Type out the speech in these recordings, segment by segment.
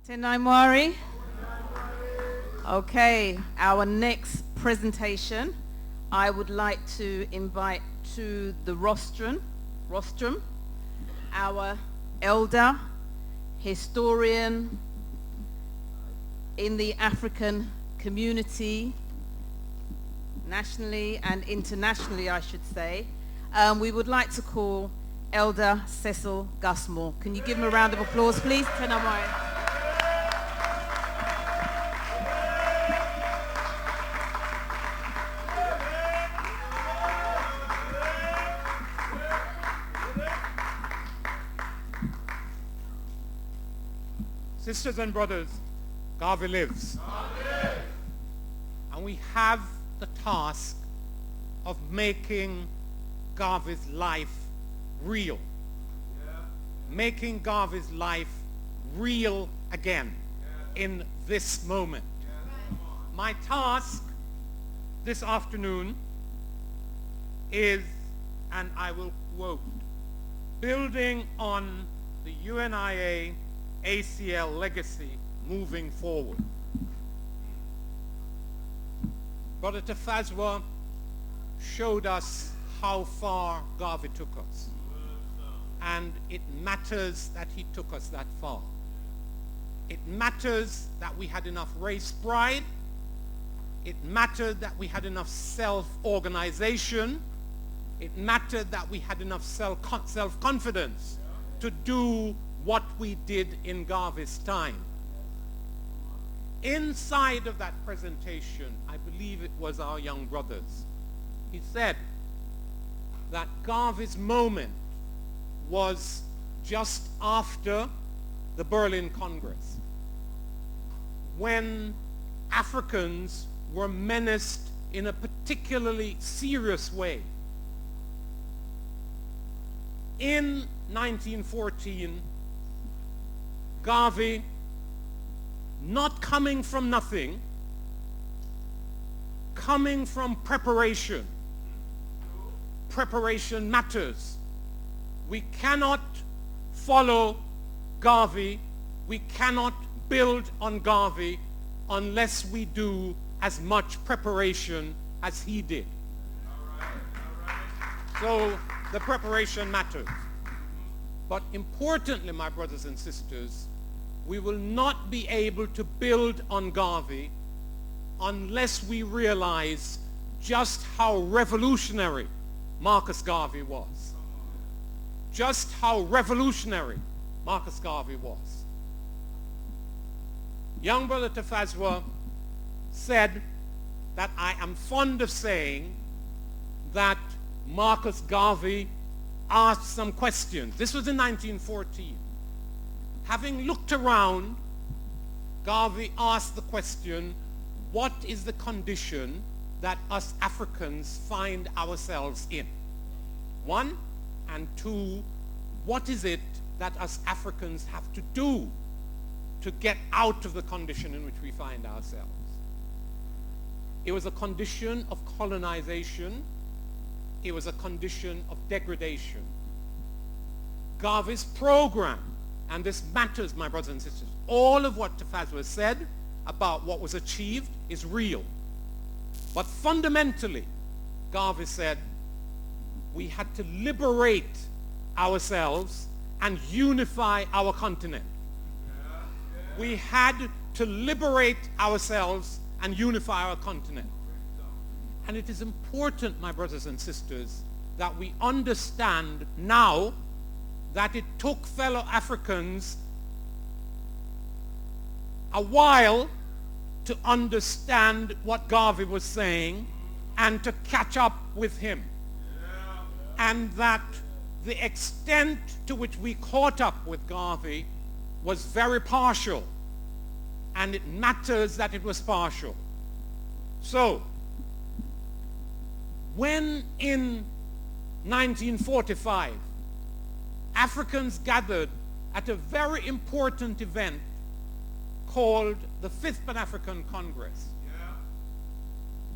Tenai. Okay, our next presentation, I would like to invite to the rostrum our elder, historian in the African community, nationally and internationally, I should say. We would like to call Elder Cecil Gutzmore. Can you give him a round of applause, please? Tenai. Sisters and brothers, Garvey lives. And we have the task of making Garvey's life real. Making Garvey's life real again in this moment. My task this afternoon is, and I will quote, building on the UNIA-ACL legacy moving forward. Brother Tafazwa showed us how far Garvey took us. And it matters that he took us that far. It matters that we had enough race pride. It mattered that we had enough self-organization. It mattered that we had enough self-confidence to do what we did in Garvey's time. Inside of that presentation, I believe it was our young brothers, he said that Garvey's moment was just after the Berlin Congress, when Africans were menaced in a particularly serious way. In 1914, Garvey, not coming from nothing, coming from preparation. Preparation matters. We cannot follow Garvey, we cannot build on Garvey unless we do as much preparation as he did. So the preparation matters. But importantly, my brothers and sisters, we will not be able to build on Garvey unless we realize just how revolutionary Marcus Garvey was. Just how revolutionary Marcus Garvey was. Young Brother Tafazwa said that I am fond of saying that Marcus Garvey asked some questions. This was in 1914. Having looked around, Garvey asked the question, what is the condition that us Africans find ourselves in? One, and two, what is it that us Africans have to do to get out of the condition in which we find ourselves? It was a condition of colonization. It was a condition of degradation. Garvey's program, and this matters, my brothers and sisters, all of what Tafazwa said about what was achieved is real. But fundamentally, Garvey said, we had to liberate ourselves and unify our continent. We had to liberate ourselves and unify our continent. And it is important, my brothers and sisters, that we understand now that it took fellow Africans a while to understand what Garvey was saying and to catch up with him. And that the extent to which we caught up with Garvey was very partial. And it matters that it was partial. So, when in 1945, Africans gathered at a very important event called the 5th Pan-African Congress,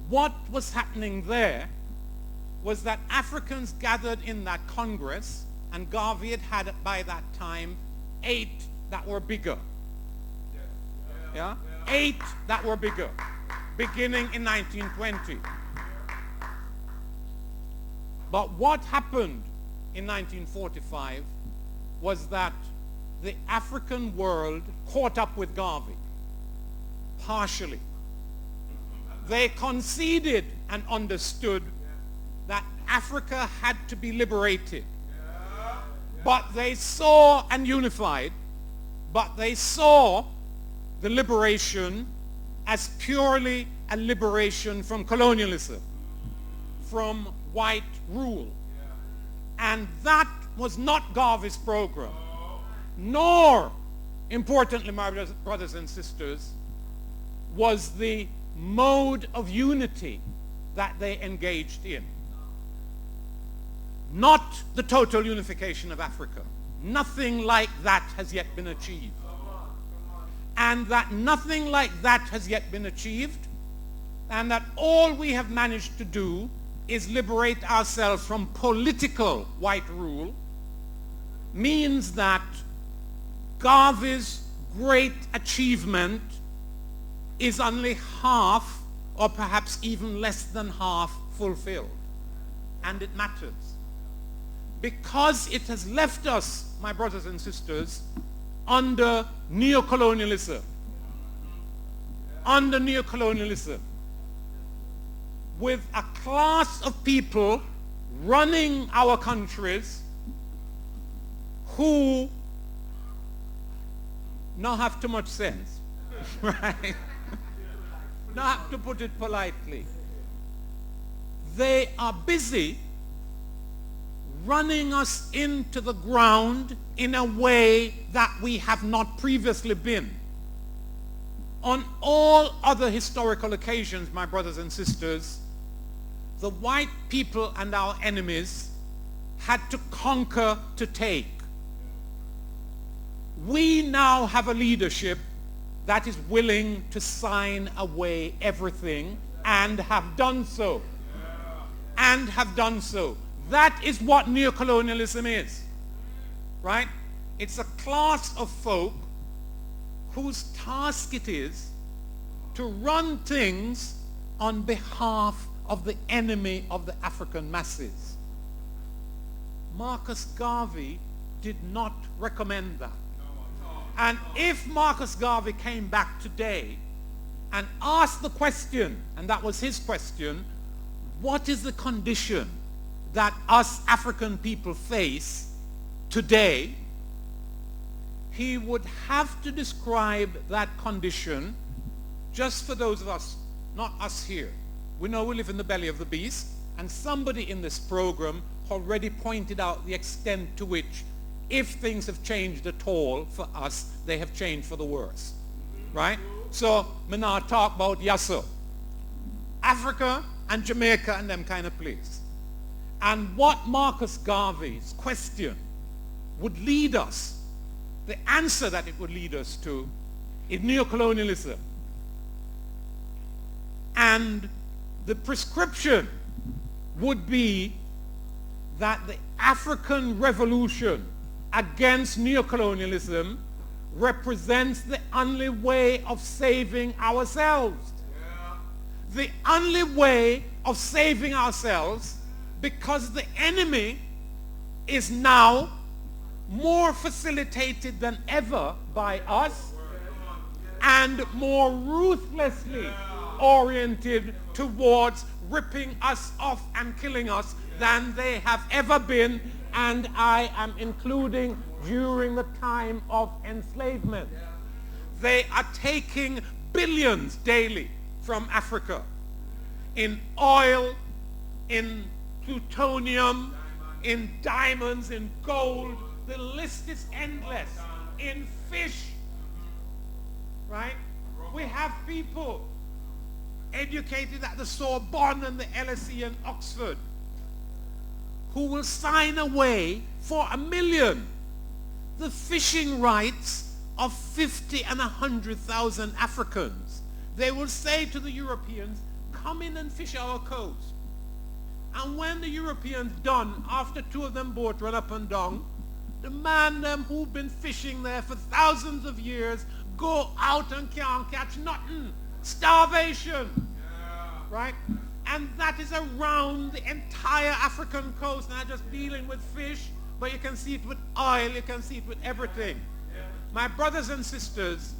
what was happening there was that Africans gathered in that Congress, and Garvey had by that time 8 that were bigger. Yeah? 8 that were bigger, beginning in 1920. But what happened in 1945 was that the African world caught up with Garvey, partially. They conceded and understood that Africa had to be liberated. But they saw and unified, but they saw the liberation as purely a liberation from colonialism, from white rule. And that was not Garvey's program, nor, importantly, my brothers and sisters, was the mode of unity that they engaged in. Not the total unification of Africa. Nothing like that has yet been achieved. And that nothing like that has yet been achieved, and that all we have managed to do is liberate ourselves from political white rule, means that Garvey's great achievement is only half, or perhaps even less than half, fulfilled. And it matters. Because it has left us, my brothers and sisters, under neocolonialism. Under neocolonialism. With a class of people running our countries who not have too much sense, right? Not have to put it politely. They are busy running us into the ground in a way that we have not previously been. On all other historical occasions, my brothers and sisters, the white people and our enemies had to conquer to take. We now have a leadership that is willing to sign away everything and have done so. And have done so. That is what neocolonialism is, right? It's a class of folk whose task it is to run things on behalf of the enemy of the African masses. Marcus Garvey did not recommend that. And if Marcus Garvey came back today and asked the question, and that was his question, what is the condition that us African people face today, he would have to describe that condition, just for those of us, not us here. We know we live in the belly of the beast, and somebody in this program already pointed out the extent to which, if things have changed at all for us, they have changed for the worse, right? So, me now talk about Yasso, Africa and Jamaica and them kind of place. And what Marcus Garvey's question would lead us, the answer that it would lead us to, is neocolonialism. And the prescription would be that the African revolution against neocolonialism represents the only way of saving ourselves. The only way of saving ourselves, because the enemy is now more facilitated than ever by us and more ruthlessly oriented towards ripping us off and killing us than they have ever been, and I am including during the time of enslavement. They are taking billions daily from Africa in oil, in plutonium, in diamonds, in gold. The list is endless. In fish, right? We have people educated at the Sorbonne and the LSE and Oxford who will sign away for $1 million the fishing rights of 50 and 100,000 Africans. They will say to the Europeans, come in and fish our coast. And when the Europeans done, after 2 of them boats run up and down, the man them who've been fishing there for thousands of years go out and can't catch nothing. Starvation. Right? And that is around the entire African coast, not just dealing with fish, but you can see it with oil, you can see it with everything. My brothers and sisters,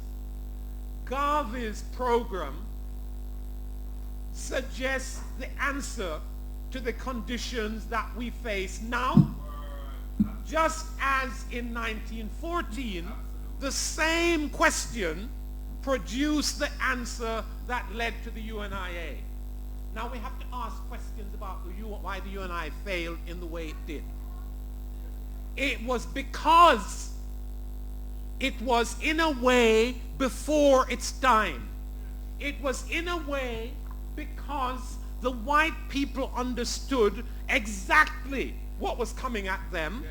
Garvey's program suggests the answer to the conditions that we face now, just as in 1914, the same question produced the answer that led to the UNIA. Now we have to ask questions about why the UNIA failed in the way it did. It was because it was in a way before its time. It was in a way because the white people understood exactly what was coming at them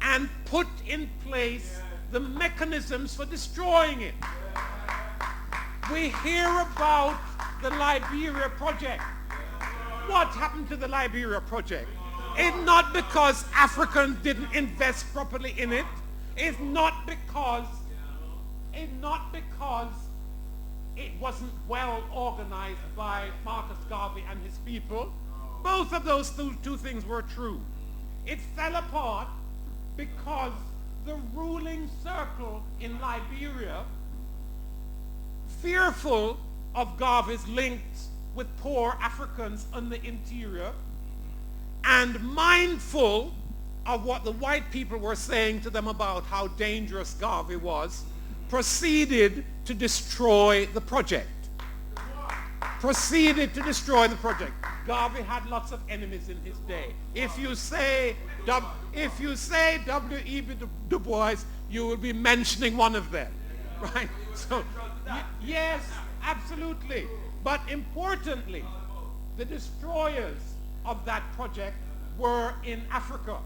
and put in place the mechanisms for destroying it. We hear about the Liberia project. What happened to the Liberia project? It's not because Africans didn't invest properly in it. It's not because it wasn't well organized by Marcus Garvey and his people. Both of those two things were true. It fell apart because the ruling circle in Liberia, fearful of Garvey's links with poor Africans in the interior, and mindful of what the white people were saying to them about how dangerous Garvey was, proceeded to destroy the project. Garvey had lots of enemies in his day. If you say W.E.B. Du Bois, you will be mentioning one of them, right? So, yes, absolutely. But importantly, the destroyers of that project were in Africa.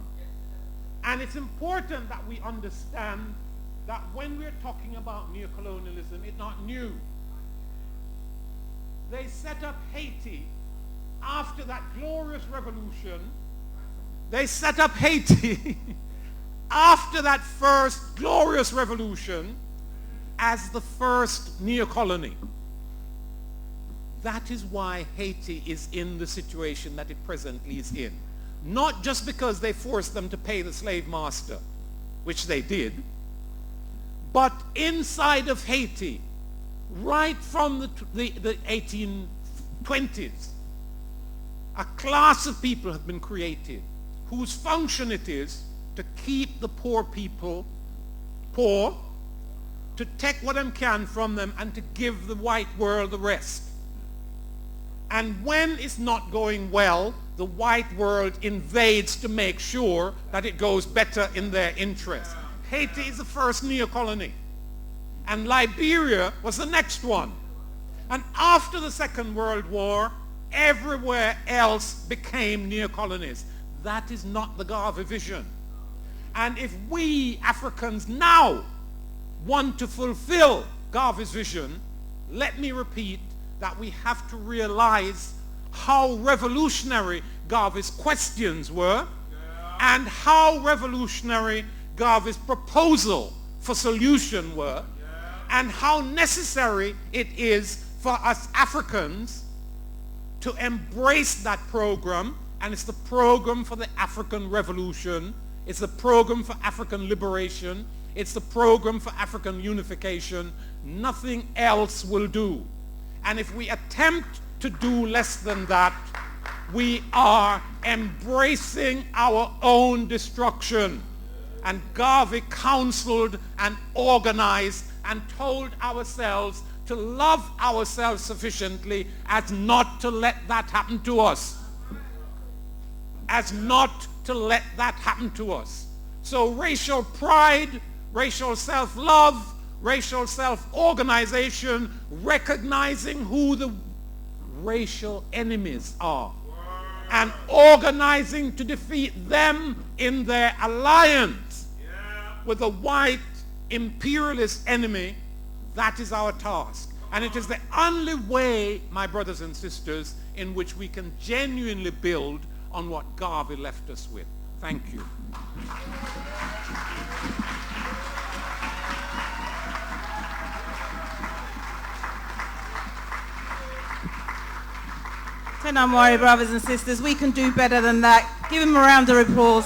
And it's important that we understand that when we're talking about neocolonialism, it's not new. They set up Haiti after that glorious revolution. They set up Haiti after that first glorious revolution as the first neocolony. That is why Haiti is in the situation that it presently is in. Not just because they forced them to pay the slave master, which they did, but inside of Haiti, right from the 1820s, a class of people have been created whose function it is to keep the poor people poor, to take what they can from them, and to give the white world the rest. And when it's not going well, the white world invades to make sure that it goes better in their interest. Haiti is the first neocolony. And Liberia was the next one. And after the Second World War, everywhere else became neocolonies. That is not the Garvey vision. And if we Africans now want to fulfill Garvey's vision, let me repeat that we have to realize how revolutionary Garvey's questions were and how revolutionary Garvey's proposal for solution were and how necessary it is for us Africans to embrace that program. And it's the program for the African Revolution. It's the program for African liberation. It's the program for African unification. Nothing else will do. And if we attempt to do less than that, we are embracing our own destruction. And Garvey counseled and organized and told ourselves to love ourselves sufficiently as not to let that happen to us. As not to let that happen to us. So racial pride, racial self-love, racial self-organization, recognizing who the racial enemies are and organizing to defeat them in their alliance with a white imperialist enemy, that is our task. And it is the only way, my brothers and sisters, in which we can genuinely build on what Garvey left us with. Thank you. Tenamwari brothers and sisters, we can do better than that. Give him a round of applause.